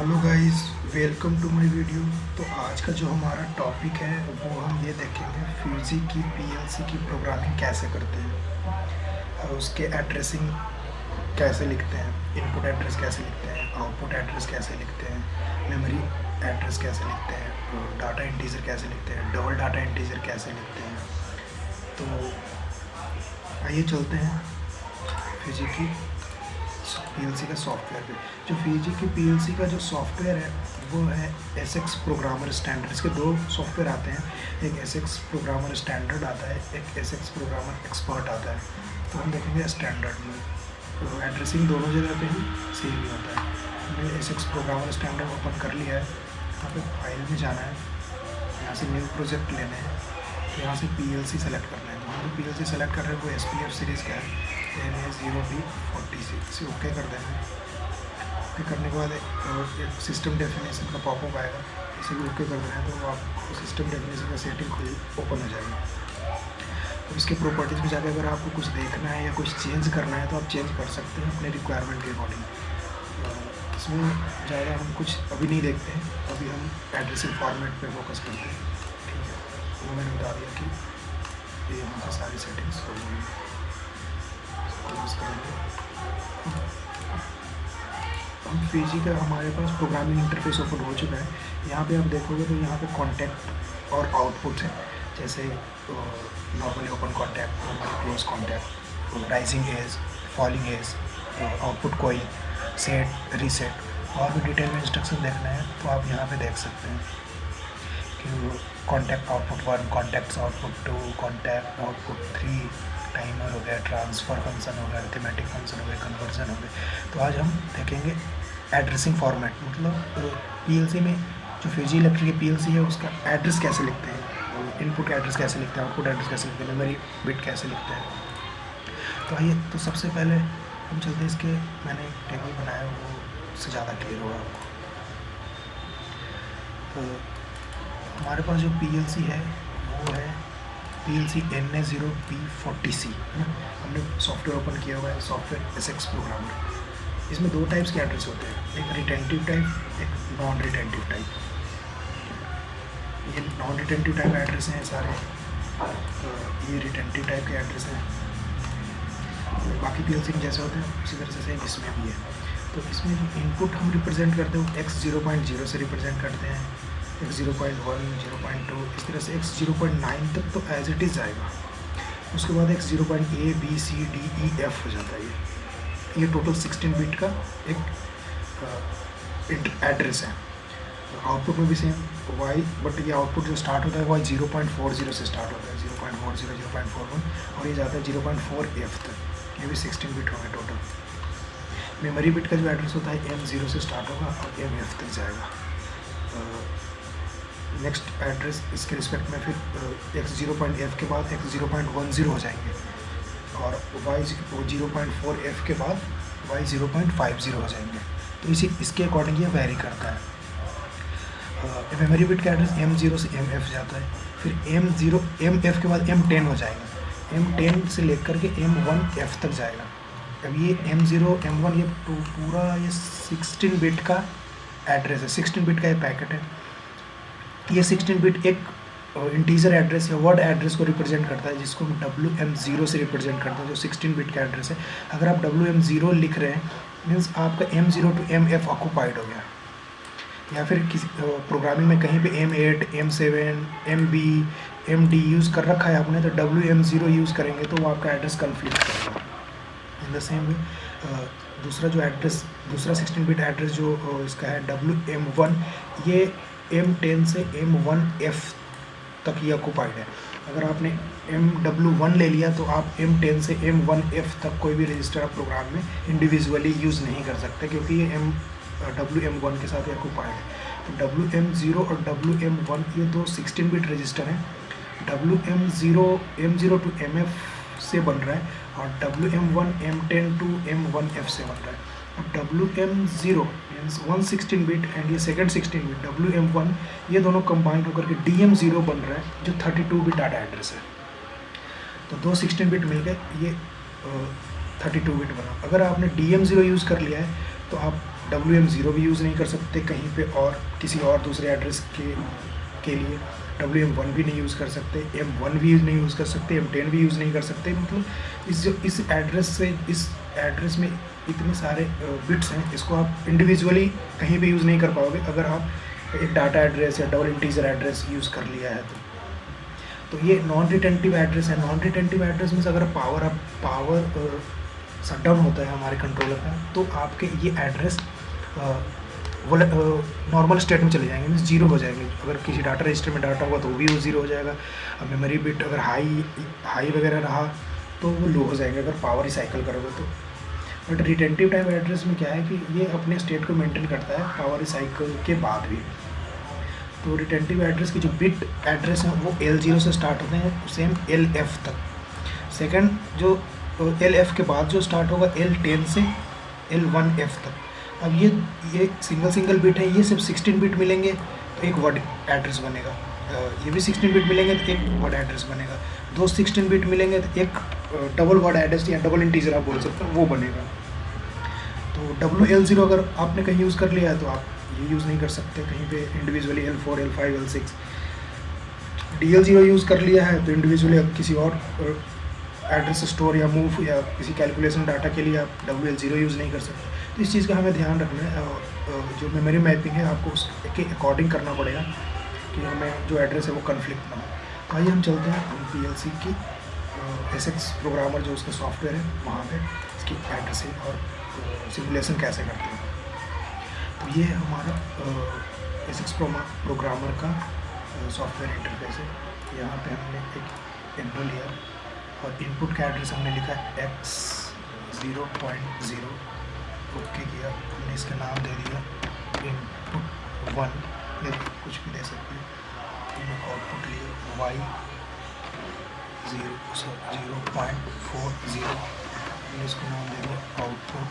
Hello guys, welcome to my video. तो आज का जो हमारा टॉपिक है वो हम ये देखेंगे फ्यूजी की पीएलसी की प्रोग्रामिंग कैसे करते हैं और उसके एड्रेसिंग कैसे लिखते हैं, इनपुट एड्रेस कैसे लिखते हैं, आउटपुट एड्रेस कैसे लिखते हैं, मेमोरी एड्रेस कैसे लिखते हैं, डाटा इंटीजर कैसे लिखते हैं, डबल डाटा इंटीजर कैसे लिखते हैं। तो आइए चलते हैं फ्यूजी की पीएलसी का सॉफ्टवेयर पे। जो फ्यूजी की पीएलसी का जो सॉफ्टवेयर है वो है एसएक्स प्रोग्रामर स्टैंडर्ड। इसके दो सॉफ्टवेयर आते हैं, एक एसएक्स प्रोग्रामर स्टैंडर्ड आता है, एक एसएक्स प्रोग्रामर एक्सपर्ट आता है। तो हम देखेंगे स्टैंडर्ड में, तो एड्रेसिंग दोनों जगह पे ही सेम ही होता है। हमने एसएक्स प्रोग्रामर स्टैंडर्ड ओपन कर लिया है। यहाँ पे फाइल में जाना है, यहाँ से न्यू प्रोजेक्ट लेना है, तो यहाँ से पीएलसी सेलेक्ट करना है। तो हम जो पीएलसी सेलेक्ट कर रहे हैं वो एसपीएफ सीरीज़ का है, NA0B46 से ओके कर देना है। ओके करने के बाद एक सिस्टम डेफिनेशन का पॉपअप आएगा, इसे भी ओके कर देना है। तो आपको सिस्टम डेफिनेशन का सेटिंग खुद ओपन हो जाएगा। तो इसके प्रॉपर्टीज़ में जाकर अगर आपको कुछ देखना है या कुछ चेंज करना है तो आप चेंज कर सकते हैं अपने रिक्वायरमेंट के अकॉर्डिंग। इसमें ज़्यादा हम कुछ अभी नहीं देखते हैं, अभी हम एड्रेसिंग फॉर्मेट पे फोकस करते हैं। ठीक है, तो मैंने बता दिया कि ये यहाँ से सारी सेटिंग्स हो गई। हम फ्यूजी का हमारे पास प्रोग्रामिंग इंटरफेस ओपन हो चुका है। यहाँ पे आप देखोगे तो यहाँ पे कॉन्टैक्ट और आउटपुट है, जैसे normally open contact, normally close contact, rising edge, falling edge, output कोई, सेट, रीसेट। और भी डिटेल में इंस्ट्रक्शन देखना है तो आप यहाँ पे देख सकते हैं कि contact output 1, contacts output 2, contact output 3, timer हो गया, ट्रांसफ़र फंक्शन हो गया, अरिथमेटिक फंक्शन हो गया, कन्वर्जन हो गया। तो आज हम देखेंगे एड्रेसिंग फॉर्मेट, मतलब पीएलसी में जो फ्यूजी इलेक्ट्रिक की पीएलसी है उसका एड्रेस कैसे लिखते हैं, इनपुट एड्रेस कैसे लिखते हैं, आउटपुट एड्रेस कैसे लिखते हैं, मेमोरी बिट कैसे लिखते हैं। तो आइए, तो सबसे पहले हम चलते हैं इसके, मैंने एक टेबल बनाया वो उससे ज़्यादा क्लियर होगा आपको। तो हमारे पास जो पीएलसी है वो है पीएलसी NA0B40C है ना। हमने सॉफ्टवेयर ओपन किया हुआ है, सॉफ्टवेयर एसएक्स प्रोग्रामर। इसमें दो टाइप्स के एड्रेस होते हैं, एक रिटेंटिव टाइप, एक नॉन रिटेंटिव टाइप। ये नॉन रिटेंटिव टाइप एड्रेस हैं सारे, ये रिटेंटिव टाइप के एड्रेस हैं। बाकी पीएलसी में जैसे होते हैं उसी तरह से सेम इसमें भी है। तो इसमें जो इनपुट हम रिप्रेजेंट करते हैं X0.0 से रिप्रेजेंट करते हैं, X0.1, 0.2, इस तरह से X0.9 तक तो एज इट इज़ जाएगा। उसके बाद X0.A, B, C, D, E, F हो जाता है। ये टोटल 16 बिट का एक एड्रेस है। आउटपुट में भी सेम Y, बट ये आउटपुट जो स्टार्ट होता है वो 0.40 से स्टार्ट होता है, 0.40, 0.41, और ये जाता है 0.4F तक। ये भी 16 बिट होंगे टोटल। मेमोरी बिट का जो एड्रेस होता है M0 से स्टार्ट होगा और MF तक जाएगा। नेक्स्ट एड्रेस इसके रिस्पेक्ट में फिर X0.F के बाद X0.10 हो जाएंगे, और Y0.4F के बाद Y0.50 हो जाएंगे। तो इसी इसके अकॉर्डिंग ये वेरी करता है। मेमोरी बिट का एड्रेस M0 से MF जाता है, फिर MF के बाद M10 हो जाएगा, M10 से लेकर के M1F तक जाएगा। अब ये M0, M1 ये पूरा ये 16 बिट का एड्रेस है, 16 बिट का ये पैकेट है। ये 16 बिट एक इंटीजर एड्रेस या वर्ड एड्रेस को रिप्रेजेंट करता है, जिसको हम WM0 से रिप्रेजेंट करते हैं, जो 16 बिट का एड्रेस है। अगर आप WM0 लिख रहे हैं मीन्स आपका M0 to MF ऑक्यूपाइड हो गया, या फिर किसी प्रोग्रामिंग में कहीं पे M8, M7, MB, MD use कर रखा है आपने, तो WM0 यूज़ करेंगे तो वो आपका एड्रेस कन्फ्लिक्ट करेगा। इन द सेम वे दूसरा जो एड्रेस, दूसरा 16 बिट एड्रेस जो इसका है WM1, ये M10 से M1F तक ये ऑक्यूपाइड है। अगर आपने MW1 ले लिया तो आप M10 से M1F तक कोई भी रजिस्टर आप प्रोग्राम में इंडिविजुअली यूज़ नहीं कर सकते, क्योंकि ये WM1 के साथ ऑक्यूपाइड है। तो WM0 और WM1 ये दो 16 बिट रजिस्टर हैं। WM0 M0 to MF से बन रहा है, और WM1 M10 to M1F से बन रहा है। अब WM0 मीन्स 116 बिट एंड ये सेकेंड 16 बिट WM1, ये दोनों कंबाइंड होकर के DM0 बन रहा है, जो 32 बिट डाटा एड्रेस है। तो दो 16 बिट मिल गए, ये 32 बिट बना। अगर आपने DM0 यूज़ कर लिया है तो आप WM0 भी यूज़ नहीं कर सकते कहीं पे और किसी और दूसरे एड्रेस के लिए, WM1 भी नहीं यूज़ कर सकते, M1 भी नहीं यूज़ कर सकते, M10 भी यूज़ नहीं कर सकते। मतलब इस एड्रेस में इतने सारे बिट्स हैं, इसको आप इंडिविजुअली कहीं भी यूज़ नहीं कर पाओगे अगर आप एक डाटा एड्रेस या डबल इंटीजर एड्रेस यूज़ कर लिया है तो ये नॉन रिटेंटिव एड्रेस है। नॉन रिटेंटिव एड्रेस में अगर पावर शट डाउन होता है हमारे कंट्रोलर का तो आपके ये एड्रेस वो नॉर्मल स्टेट में चले जाएंगे, मीन्स जीरो हो जाएंगे। अगर किसी डाटा रजिस्टर में डाटा होगा तो वो भी वो जीरो हो जाएगा। अब मेमोरी बिट अगर हाई वगैरह रहा तो वो लो हो जाएंगे अगर पावर रिसाइकल करोगे तो। बट रिटेंटिव टाइम एड्रेस में क्या है कि ये अपने स्टेट को मेंटेन करता है पावर रिसाइकल के बाद भी। तो रिटेंटिव एड्रेस की जो बिट एड्रेस हैं वो L0 से स्टार्ट होते हैं सेम LF तक। सेकंड जो LF के बाद जो स्टार्ट होगा L10 से L1F तक। अब ये सिंगल बिट है, ये सिर्फ 16 बिट मिलेंगे तो एक वर्ड एड्रेस बनेगा। ये भी 16 बिट मिलेंगे तो एक वर्ड एड्रेस बनेगा। दो 16 बिट मिलेंगे तो एक डबल वर्ड एड्रेस या डबल इंटीजर आप बोल सकते हो वो बनेगा। तो WL0 अगर आपने कहीं यूज़ कर लिया है तो आप ये यूज़ नहीं कर सकते कहीं पे individually. L4, L5, L6 DL0 use कर लिया है तो इंडिविजुअली आप किसी और एड्रेस स्टोर या मूव या किसी कैलकुलेशन डाटा के लिए आप WL0 यूज़ नहीं कर सकते। तो इस चीज़ का हमें ध्यान रखना है। जो मेमोरी मैपिंग है आपको उसके अकॉर्डिंग करना पड़ेगा कि हमें जो एड्रेस है वो कन्फ्लिक्ट ना हो। तो आइए हम चलते हैं हम PLC की SX प्रोग्रामर जो उसका सॉफ्टवेयर है वहाँ पे इसकी एड्रेसिंग और सिमुलेशन कैसे करते हैं। तो ये हमारा SX प्रोग्रामर का सॉफ्टवेयर इंटरफेस है। यहाँ पे हमने एक इनपुट लिया और इनपुट का एड्रेस हमने लिखा है X0.0। ओके किया, हमने इसका नाम दे दिया इनपुट 1 या कुछ भी दे सकते हैं। हमने आउटपुट लिया Y0.40, हमने इसको नाम दे दिया आउटपुट।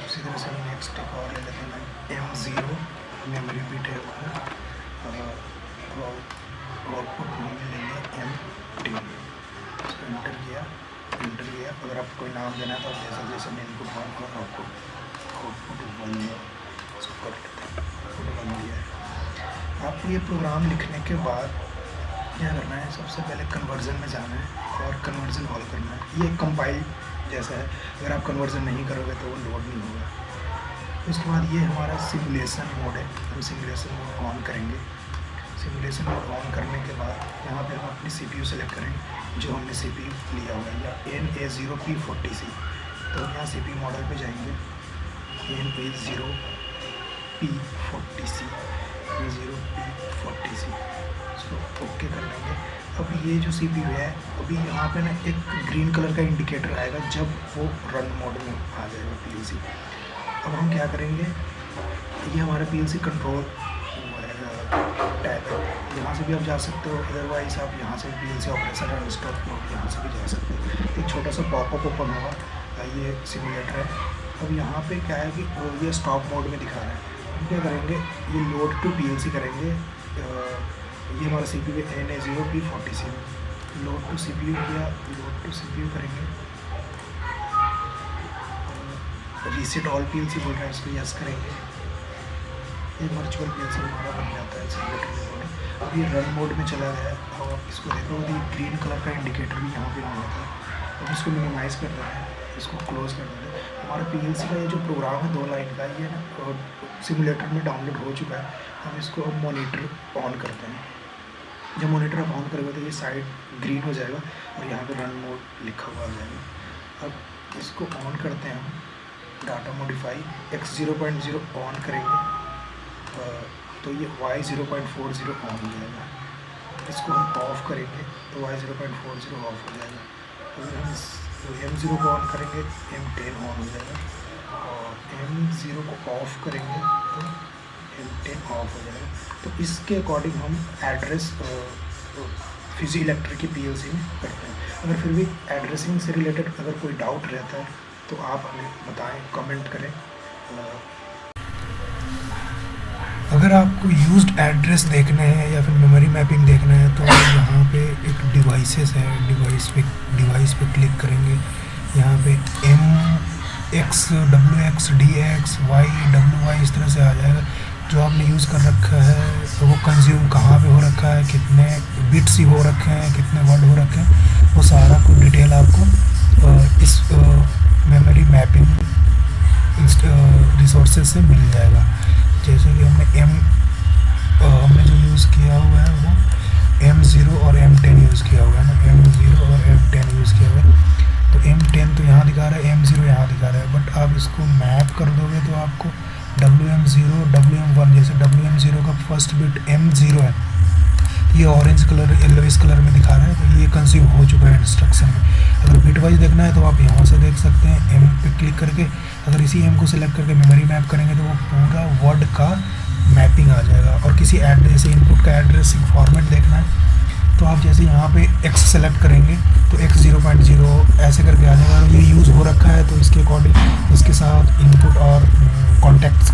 उसी तरह से हम नेक्स्ट एक और ले लेते हैं M0, मेमोरी बिट है आउटपुट में लेंगे M10। इसको इंटर किया। अगर आपको कोई नाम देना है तो आप जैसे इनपुट 1 और आउटपुट 1 इसको कर लेते हैं। आउटपुट 1 दिया है। आपको ये प्रोग्राम लिखने के बाद क्या करना है, सबसे पहले कन्वर्जन में जाना है और कन्वर्जन ऑल करना है। ये कंपाइल जैसा है, अगर आप कन्वर्जन नहीं करोगे तो वो लोड नहीं होगा। उसके बाद ये हमारा सिमुलेशन मोड है, हम सिमुलेशन मोड ऑन करेंगे। सिमुलेशन मोड ऑन करने के बाद यहाँ पे हम अपनी CPU सेलेक्ट करेंगे जो हमने CPU लिया हुआ है, या NA0P40C। तो हम यहाँ CPU मॉडल पे जाएंगे, NA0P40C, इसको ओके कर लेंगे। अब ये जो CPU है अभी यहाँ पे ना एक ग्रीन कलर का इंडिकेटर आएगा जब वो रन मोड में आ जाएगा PLC। अब हम क्या करेंगे, ये हमारा PLC कंट्रोल टैब है, यहाँ से भी आप जा सकते हो। अदरवाइज आप यहाँ से PLC operation and stop mode यहाँ से भी जा सकते हो। एक छोटा सा पॉपअप ओपन होगा, ये सिमुलेटर है। अब यहाँ पे क्या है कि ये स्टॉप मोड में दिखा रहा है। हम क्या करेंगे, ये लोड टू PLC करेंगे। ये हमारा CPU NA0P40C load to CPU किया, लोड टू CPU करेंगे। रीसेट ऑल PLC बोल रहा है, इसको यस करेंगे। ये वर्चुअल PLC हमारा बन जाता है सिमुलेटर मोड। अब ये रन मोड में चला गया है और इसको देखो ये ग्रीन कलर का इंडिकेटर भी यहाँ पे आ जाता है। अब इसको मिनिमाइज़ कर देते हैं, इसको क्लोज कर देते हैं। हमारा PLC का ये जो प्रोग्राम है 2 लाइन का, ये ना सिमुलेटर में डाउनलोड हो चुका है। हम इसको अब मॉनिटर ऑन करते हैं। जब मॉनिटर आप ऑन करोगे तो ये साइड ग्रीन हो जाएगा और यहाँ पे रन मोड लिखा हुआ आ जाएगा। अब इसको ऑन करते हैं हम, डाटा मॉडिफाई X0.0 ऑन करेंगे तो ये Y0.40 ऑन हो जाएगा। इसको हम ऑफ़ करेंगे तो Y0.40 ऑफ हो जाएगा। अगर हम M0 को ऑन करेंगे M10 ऑन हो जाएगा और M0 को ऑफ़ करेंगे तो M10 ऑफ हो जाएगा। तो इसके अकॉर्डिंग हम एड्रेस फिजी इलेक्ट्रिक की PLC में करते हैं। अगर फिर भी एड्रेसिंग से रिलेटेड अगर कोई डाउट रहता है तो आप हमें बताएं, कमेंट करें। अगर आपको यूज्ड एड्रेस देखने हैं या फिर मेमोरी मैपिंग देखना है तो यहाँ पे एक डिवाइसेस है, डिवाइस पे क्लिक करेंगे। यहाँ पे X W X D X Y W Y इस तरह से आ जाएगा। जो आपने यूज़ कर रखा है तो वो कंज्यूम कहाँ पे हो रखा है, कितने बिट्स ही हो रखे हैं, कितने वर्ड हो रखे हैं, वो सारा कुछ डिटेल आपको इस मेमोरी मैपिंग रिसोर्सेज से मिल जाएगा। जैसे कि हमने जो यूज़ किया हुआ है वो M0 और M10 यूज़ किया हुआ है ना, M0 और M10 यूज़ किया हुआ है। तो M10 तो यहाँ दिखा रहा है, M0 यहाँ दिखा रहा है, बट आप इसको मैप कर दोगे तो आपको WM0 WM1, जैसे WM0 का फर्स्ट बिट M0 है, ये ऑरेंज कलर येलोइश कलर में दिखा रहा है, तो ये कंज्यूम हो चुका है इंस्ट्रक्शन में। अगर बिट वाइज देखना है तो आप यहाँ से देख सकते हैं, M पे क्लिक करके अगर इसी M को सिलेक्ट करके मेमोरी मैप करेंगे तो वो पूरा वर्ड का मैपिंग आ जाएगा। और किसी एड्रेस इनपुट का एड्रेस फॉर्मेट देखना है तो आप जैसे यहाँ पे X सेलेक्ट करेंगे तो X 0.0 ऐसे करके आ जाएगा। और ये यूज़ हो रखा है तो इसके अकॉर्डिंग इसके साथ इनपुट और कॉन्टैक्ट्स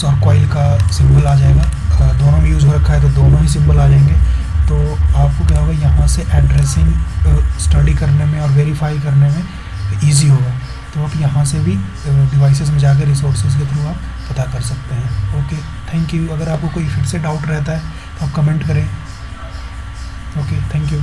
और कॉइल का सिंबल आ जाएगा। दोनों में यूज़ हो रखा है तो दोनों ही सिंबल आ जाएंगे। तो आपको क्या होगा, यहाँ से एड्रेसिंग स्टडी करने में और वेरीफाई करने में ईजी होगा। तो आप यहाँ से भी डिवाइसेस में जाकर रिसोर्सेज के थ्रू आप पता कर सकते हैं। Okay, thank you. अगर आपको कोई फिर से डाउट रहता है तो आप कमेंट करें। Okay, thank you.